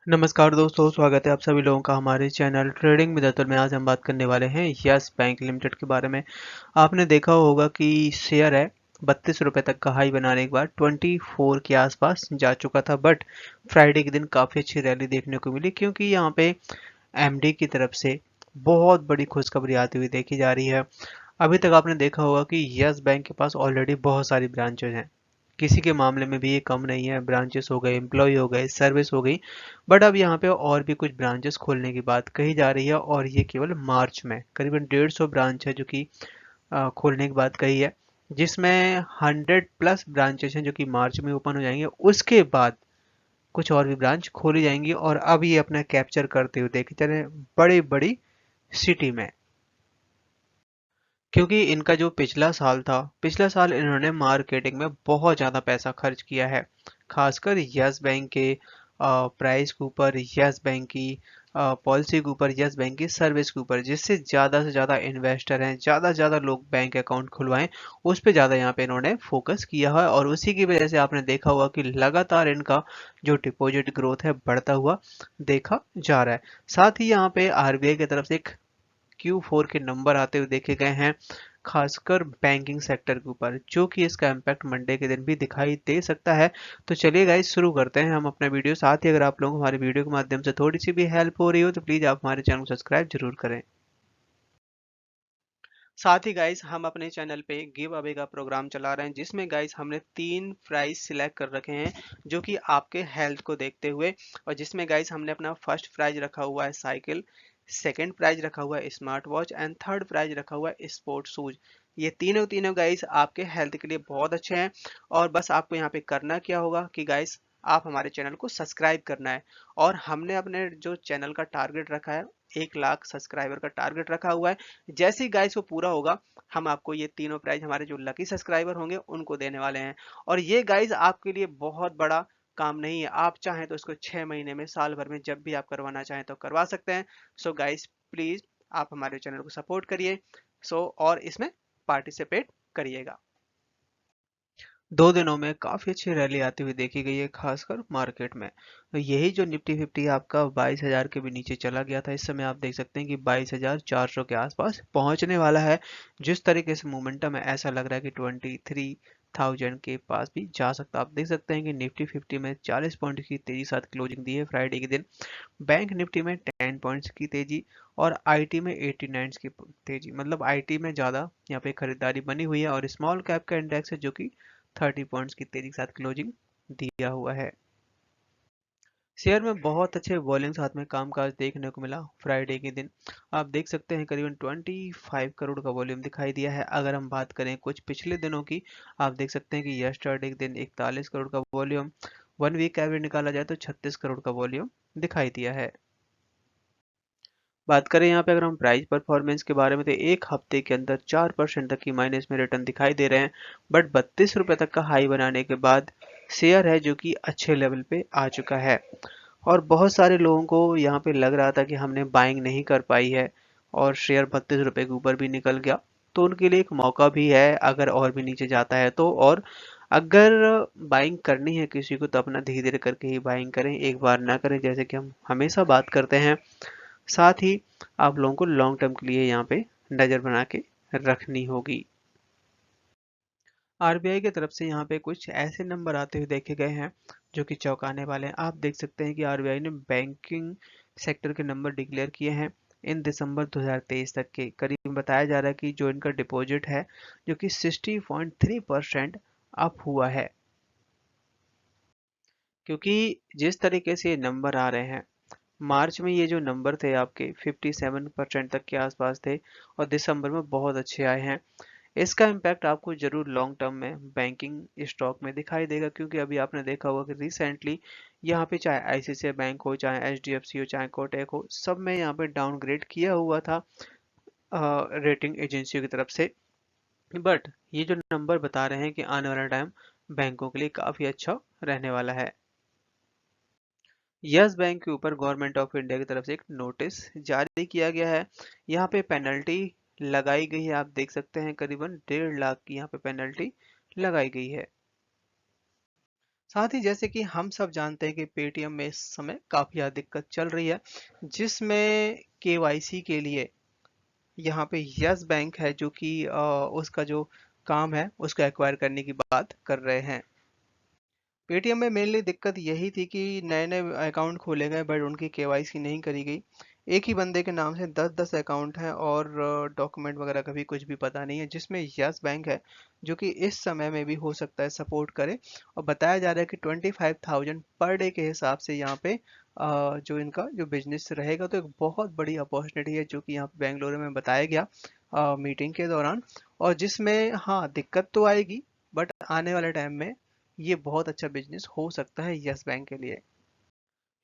नमस्कार दोस्तों, स्वागत है आप सभी लोगों का हमारे चैनल ट्रेडिंग विद अतुल में। आज हम बात करने वाले हैं यस बैंक लिमिटेड के बारे में। आपने देखा होगा कि शेयर है 32 रुपये तक का हाई बनाने के बाद 24 के आसपास जा चुका था, बट फ्राइडे के दिन काफ़ी अच्छी रैली देखने को मिली क्योंकि यहाँ पे एमडी की तरफ से बहुत बड़ी खुशखबरी आती हुई देखी जा रही है। अभी तक आपने देखा होगा कि यस बैंक के पास ऑलरेडी बहुत सारी ब्रांचेज हैं, किसी के मामले में भी ये कम नहीं है। ब्रांचेस हो गए, एम्प्लॉय हो गए, सर्विस हो गई, बट अब यहाँ पे और भी कुछ ब्रांचेस खोलने की बात कही जा रही है और ये केवल मार्च में करीबन 150 ब्रांच है जो कि खोलने की बात कही है, जिसमें 100+ ब्रांचेस हैं जो कि मार्च में ओपन हो जाएंगे। उसके बाद कुछ और भी ब्रांच खोली जाएंगी और अब ये अपना कैप्चर करते हुए देखे चले बड़ी बड़ी सिटी में। क्योंकि इनका जो पिछला साल था, पिछला साल इन्होंने मार्केटिंग में बहुत ज़्यादा पैसा खर्च किया है, खासकर यस बैंक के प्राइस के ऊपर, यस बैंक की पॉलिसी के ऊपर, यस बैंक की सर्विस के ऊपर, जिससे ज़्यादा से ज़्यादा इन्वेस्टर हैं, ज़्यादा से ज़्यादा लोग बैंक अकाउंट खुलवाएं, उस पर ज़्यादा यहाँ पे इन्होंने फोकस किया है। और उसी की वजह से आपने देखा हुआ कि लगातार इनका जो डिपॉजिट ग्रोथ है बढ़ता हुआ देखा जा रहा है। साथ ही यहाँ पे आरबीआई की तरफ से एक Q4 के नंबर आते हुए देखे गए हैं, खासकर बैंकिंग सेक्टर के ऊपर, जो कि इसका इम्पैक्ट मंडे के दिन भी दिखाई दे सकता है। तो चलिए गाइस, शुरू करते हैं हम अपना वीडियो। साथ ही अगर आप लोगों को हमारे वीडियो के माध्यम से थोड़ी सी भी हेल्प हो रही हो तो प्लीज़ आप हमारे चैनल को सब्सक्राइब जरूर करें। साथ ही गाइस, हम अपने चैनल पे गिव अवे का प्रोग्राम चला रहे हैं, जिसमें गाइस हमने 3 प्राइज सिलेक्ट कर रखे हैं जो कि आपके हेल्थ को देखते हुए, और जिसमें गाइस हमने अपना फर्स्ट प्राइज रखा हुआ है साइकिल, सेकंड प्राइज रखा हुआ है smart watch and third prize रखा हुआ है स्पोर्ट शूज। ये तीनों तीनों गाइस आपके हेल्थ के लिए बहुत अच्छे हैं। और बस आपको यहाँ पे करना क्या होगा कि गाइस, आप हमारे चैनल को सब्सक्राइब करना है। और हमने अपने जो चैनल का टारगेट रखा है, 1 लाख सब्सक्राइबर का टारगेट रखा हुआ है। जैसे ही गाइस वो पूरा होगा, हम आपको ये तीनों प्राइज हमारे जो लकी सब्सक्राइबर होंगे उनको देने वाले हैं। और ये गाइस आपके लिए बहुत बड़ा काम नहीं है, आप चाहें तो इसको 6 महीने में, साल भर में, जब भी आप करवाना चाहें तो करवा सकते हैं। सो गाइस, प्लीज आप हमारे चैनल को सपोर्ट करिए। और इसमें पार्टिसिपेट करिएगा। 2 दिनों में काफी अच्छी रैली आती हुई देखी गई है, खासकर मार्केट में। तो यही जो निफ्टी फिफ्टी आपका 22,000 के भी नीचे चला गया था, इस समय आप देख सकते हैं कि 22,400 के आसपास पहुंचने वाला है। जिस तरीके से मोमेंटम है, ऐसा लग रहा है कि 23,000 के पास भी जा सकता है। आप देख सकते हैं कि निफ्टी फिफ्टी में 40 पॉइंट की तेजी साथ क्लोजिंग दी है फ्राइडे के दिन। बैंक निफ्टी में 10 पॉइंट्स की तेजी और आईटी में 89 की तेजी, मतलब आईटी में ज़्यादा यहाँ पे खरीदारी बनी हुई है। और स्मॉल कैप का इंडेक्स है जो कि 30 पॉइंट्स की तेजी के साथ क्लोजिंग दिया हुआ है। शेयर में बहुत अच्छे वॉल्यूम साथ में कामकाज देखने को मिला फ्राइडे के दिन। आप देख सकते हैं करीबन 25 करोड़ का वॉल्यूम दिखाई दिया है। अगर हम बात करें कुछ पिछले दिनों की, आप देख सकते हैं कि यस्टरडे के दिन 41 करोड़ का वॉल्यूम, 1 वीक एवरेज निकाला जाए तो 36 करोड़ का वॉल्यूम दिखाई दिया है। बात करें यहाँ पे अगर हम प्राइस परफॉर्मेंस के बारे में, तो एक हफ्ते के अंदर 4% तक की माइनस में रिटर्न दिखाई दे रहे हैं, बट 32 रुपये तक का हाई बनाने के बाद शेयर है जो कि अच्छे लेवल पे आ चुका है। और बहुत सारे लोगों को यहाँ पे लग रहा था कि हमने बाइंग नहीं कर पाई है और शेयर 32 रुपये के ऊपर भी निकल गया, तो उनके लिए एक मौका भी है अगर और भी नीचे जाता है तो। और अगर बाइंग करनी है किसी को तो अपना धीरे धीरे करके ही बाइंग करें, एक बार ना करें, जैसे कि हम हमेशा बात करते हैं। साथ ही आप लोगों को लॉन्ग टर्म के लिए यहाँ पे नज़र बना के रखनी होगी। आरबीआई की तरफ से यहाँ पे कुछ ऐसे नंबर आते हुए देखे गए हैं जो कि चौंकाने वाले हैं। आप देख सकते हैं कि आरबीआई ने बैंकिंग सेक्टर के नंबर डिक्लेयर किए हैं इन दिसंबर 2023 तक के। करीब बताया जा रहा है कि जो इनका डिपॉजिट है जो कि 60.3% अप हुआ है। क्योंकि जिस तरीके से ये नंबर आ रहे हैं, मार्च में ये जो नंबर थे आपके 57% तक के आसपास थे और दिसंबर में बहुत अच्छे आए हैं। इसका इम्पैक्ट आपको जरूर लॉन्ग टर्म में बैंकिंग स्टॉक में दिखाई देगा, क्योंकि अभी आपने देखा होगा कि रिसेंटली यहाँ पे चाहे आईसीआईसीआई बैंक हो, चाहे एचडीएफसी हो, चाहे कोटक हो, सब में यहाँ पे डाउनग्रेड किया हुआ था रेटिंग एजेंसियों की तरफ से। बट ये जो नंबर बता रहे हैं कि आने वाला टाइम बैंकों के लिए काफी अच्छा रहने वाला है। यस बैंक के ऊपर गवर्नमेंट ऑफ इंडिया की तरफ से एक नोटिस जारी किया गया है। यहाँ पे पेनल्टी लगाई गई है, आप देख सकते हैं करीबन 1.5 लाख की यहाँ पे पेनल्टी लगाई गई है। साथ ही जैसे कि हम सब जानते हैं कि पेटीएम में इस समय काफ़ी ज़्यादा दिक्कत चल रही है, जिसमें केवाईसी के लिए यहाँ पे यस बैंक है जो कि उसका जो काम है उसको एक्वायर करने की बात कर रहे हैं। पेटीएम में मेनली दिक्कत यही थी कि नए नए अकाउंट खोले गए बट उनकी केवाईसी नहीं करी गई। एक ही बंदे के नाम से 10-10 अकाउंट हैं और डॉक्यूमेंट वगैरह का भी कुछ भी पता नहीं है, जिसमें यस बैंक है जो कि इस समय में भी हो सकता है सपोर्ट करे। और बताया जा रहा है कि 25,000 पर डे के हिसाब से यहाँ पे जो इनका जो बिजनेस रहेगा, तो एक बहुत बड़ी अपॉर्चुनिटी है जो कि यहाँ पे बेंगलुरु में बताया गया मीटिंग के दौरान। और जिसमें हाँ दिक्कत तो आएगी, बट आने वाले टाइम में ये बहुत अच्छा बिजनेस हो सकता है यस बैंक के लिए।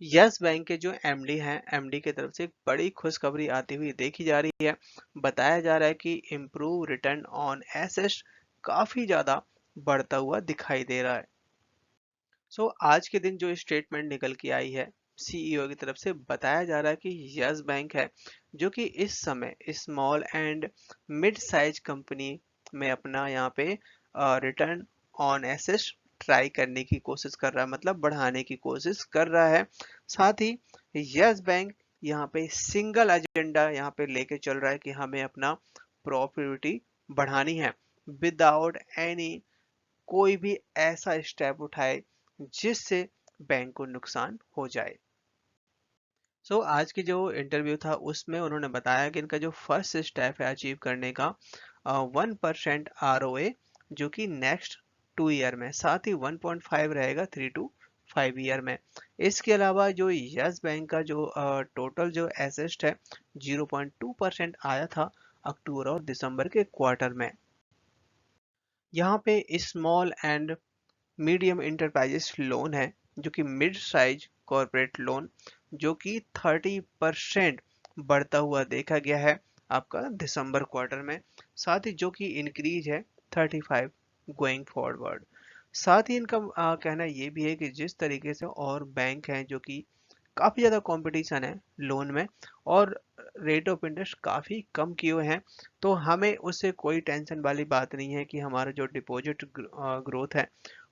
यस बैंक के जो एमडी हैं, एमडी की तरफ से एक बड़ी खुशखबरी आती हुई देखी जा रही है। बताया जा रहा है कि इम्प्रूव रिटर्न ऑन एसेट्स काफी ज्यादा बढ़ता हुआ दिखाई दे रहा है। आज के दिन जो स्टेटमेंट निकल के आई है सीईओ की तरफ से, बताया जा रहा है कि यस बैंक है जो कि इस समय small and mid size company में अपना यहाँ पे रिटर्न ऑन एसेट्स ट्राई करने की कोशिश कर रहा है, मतलब बढ़ाने की कोशिश कर रहा है। साथ ही यस बैंक यहाँ पे सिंगल एजेंडा यहाँ पे लेके चल रहा है कि हमें अपना प्रॉफिटिविटी बढ़ानी है विदाउट एनी कोई भी ऐसा स्टेप उठाए जिससे बैंक को नुकसान हो जाए। आज की जो इंटरव्यू था उसमें उन्होंने बताया कि इनका जो फर्स्ट स्टेप है अचीव करने का 1% ROA जो कि नेक्स्ट 2 ईयर में, साथ ही 1.5 रहेगा 3 to 5 ईयर में। इसके अलावा जो यस बैंक का जो टोटल जो एसेट है 0.2% आया था अक्टूबर और दिसंबर के क्वार्टर में। यहाँ पे small and medium enterprises loan है जो कि मिड साइज कॉरपोरेट लोन जो कि 30% बढ़ता हुआ देखा गया है आपका दिसंबर क्वार्टर में। साथ ही जो कि इंक्रीज है 35 गोइंग फॉरवर्ड। साथ ही इनका कहना ये भी है कि जिस तरीके से और बैंक हैं जो कि काफ़ी ज़्यादा कंपटीशन है लोन में और रेट ऑफ इंटरेस्ट काफ़ी कम किए हुए हैं, तो हमें उससे कोई टेंशन वाली बात नहीं है कि हमारा जो डिपॉजिट ग्रोथ है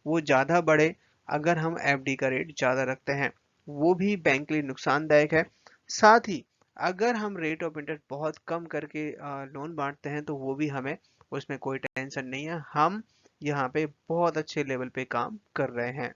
वो ज़्यादा बढ़े अगर हम एफडी का रेट ज़्यादा रखते हैं, वो भी बैंक के लिए नुकसानदायक है। साथ ही अगर हम रेट ऑफ इंटरेस्ट बहुत कम करके लोन बांटते हैं तो वो भी हमें उसमें कोई टेंशन नहीं है, हम यहाँ पे बहुत अच्छे लेवल पे काम कर रहे हैं।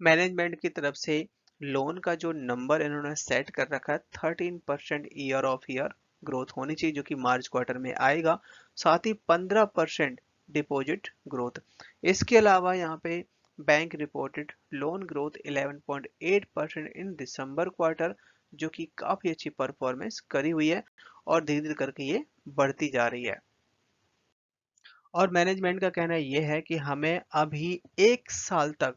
मैनेजमेंट की तरफ से लोन का जो नंबर इन्होंने सेट कर रखा है 13% ईयर ऑफ ईयर ग्रोथ होनी चाहिए जो कि मार्च क्वार्टर में आएगा। साथ ही 15% डिपॉजिट ग्रोथ। इसके अलावा यहाँ पे बैंक रिपोर्टेड लोन ग्रोथ 11.8% इन दिसंबर क्वार्टर जो कि काफी अच्छी परफॉर्मेंस करी हुई है और धीरे धीरे करके ये बढ़ती जा रही है। और मैनेजमेंट का कहना यह है कि हमें अभी 1 साल तक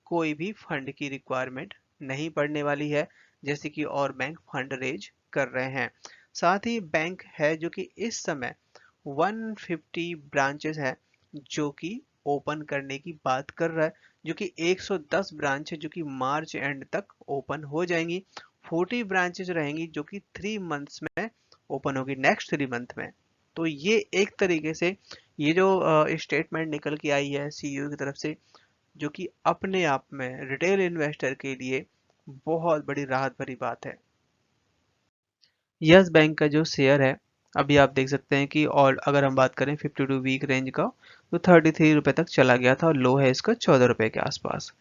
कोई भी फंड की रिक्वायरमेंट नहीं पड़ने वाली है, जैसे कि और बैंक फंड रेज कर रहे हैं। साथ ही बैंक है जो कि इस समय 150 ब्रांचेस है जो कि ओपन करने की बात कर रहा है, जो कि 110 ब्रांच है जो कि मार्च एंड तक ओपन हो जाएंगी। 40 ब्रांचेस रहेंगी जो कि 3 मंथ्स में ओपन होगी, नेक्स्ट 3 मंथ में। तो ये एक तरीके से ये जो स्टेटमेंट निकल के आई है सीईओ की तरफ से, जो कि अपने आप में रिटेल इन्वेस्टर के लिए बहुत बड़ी राहत भरी बात है। यस बैंक का जो शेयर है अभी आप देख सकते हैं कि, और अगर हम बात करें 52 वीक रेंज का, तो 33 रुपए तक चला गया था और लो है इसका 14 रुपए के आसपास।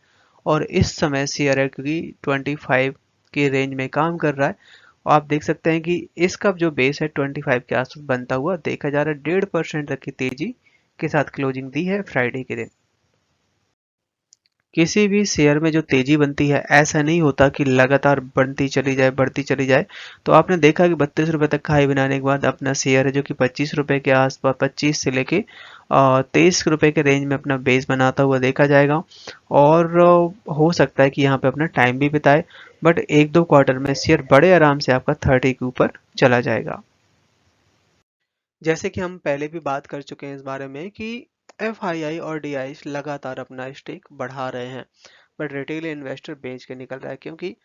और इस समय शेयर है क्योंकि 25 के रेंज में काम कर रहा है। और आप देख सकते हैं कि इसका जो बेस है 25 के आसपास बनता हुआ देखा जा रहा है। 1.5% तक की तेजी के साथ क्लोजिंग दी है फ्राइडे के दिन। किसी भी शेयर में जो तेजी बनती है ऐसा नहीं होता कि लगातार बढ़ती चली जाए। तो आपने देखा कि 32 रुपए तक का हाई बनाने के बाद अपना शेयर है जो कि 25 रुपए के आसपास, 25 से लेके 23 रुपए के रेंज में अपना बेस बनाता हुआ देखा जाएगा। और हो सकता है कि यहाँ पे अपना टाइम भी बिताए, बट 1-2 क्वार्टर में शेयर बड़े आराम से आपका 30 के ऊपर चला जाएगा। जैसे कि हम पहले भी बात कर चुके हैं इस बारे में कि एफआईआई और डीआई लगातार अपना स्टेक बढ़ा रहे हैं, बट रिटेल इन्वेस्टर बेच के निकल रहा है क्योंकि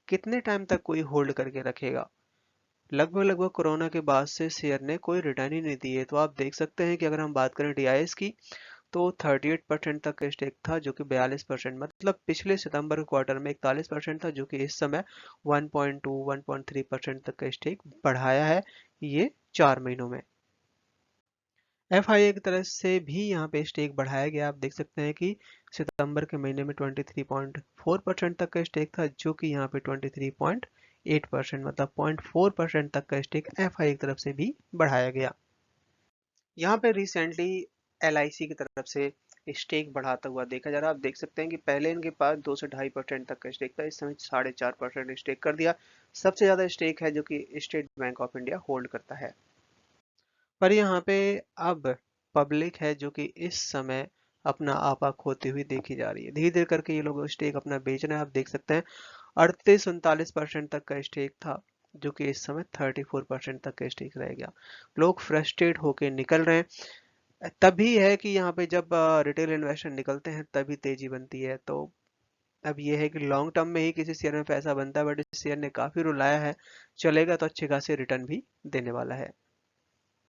कितने टाइम तक कोई होल्ड करके रखेगा। लगभग लगभग कोरोना के बाद से शेयर ने कोई रिटर्न ही नहीं दी है। तो आप देख सकते हैं कि अगर हम बात करें डीआईएस की, तो 38% तक का स्टेक था, जो कि 42%, मतलब पिछले सितंबर क्वार्टर में 41% था, जो कि इस समय 1.2 1.3% तक का स्टेक बढ़ाया है ये 4 महीनों में। एफआईए की तरफ से भी यहाँ पे स्टेक बढ़ाया गया। आप देख सकते हैं कि सितंबर के महीने में 23.4% तक का स्टेक था, जो कि यहाँ पे 23.8%, मतलब 0.4% तक का स्टेक एफआईए की तरफ से भी बढ़ाया गया। यहाँ पे रिसेंटली एलआईसी की तरफ से स्टेक बढ़ाता हुआ देखा जा रहा है। आप देख सकते हैं कि पहले इनके पास 2 से 2.5% तक का स्टेक था, इस समय 4.5% स्टेक कर दिया। सबसे ज्यादा स्टेक है जो कि state bank of India hold करता है। पर यहाँ पे अब पब्लिक है जो कि इस समय अपना आपा खोती हुई देखी जा रही है। धीरे धीरे करके ये लोग स्टेक अपना बेच रहे हैं। आप देख सकते हैं 38-39% तक का स्टेक था, जो कि इस समय 34% तक का स्टेक रह गया। लोग फ्रस्ट्रेट होके निकल रहे हैं। तभी है कि यहाँ पे जब रिटेल इन्वेस्टर निकलते हैं तभी तेजी बनती है। तो अब ये है कि लॉन्ग टर्म में ही किसी शेयर में पैसा बनता है, बट इस शेयर ने काफी रुलाया है। चलेगा तो अच्छे खासे रिटर्न भी देने वाला है।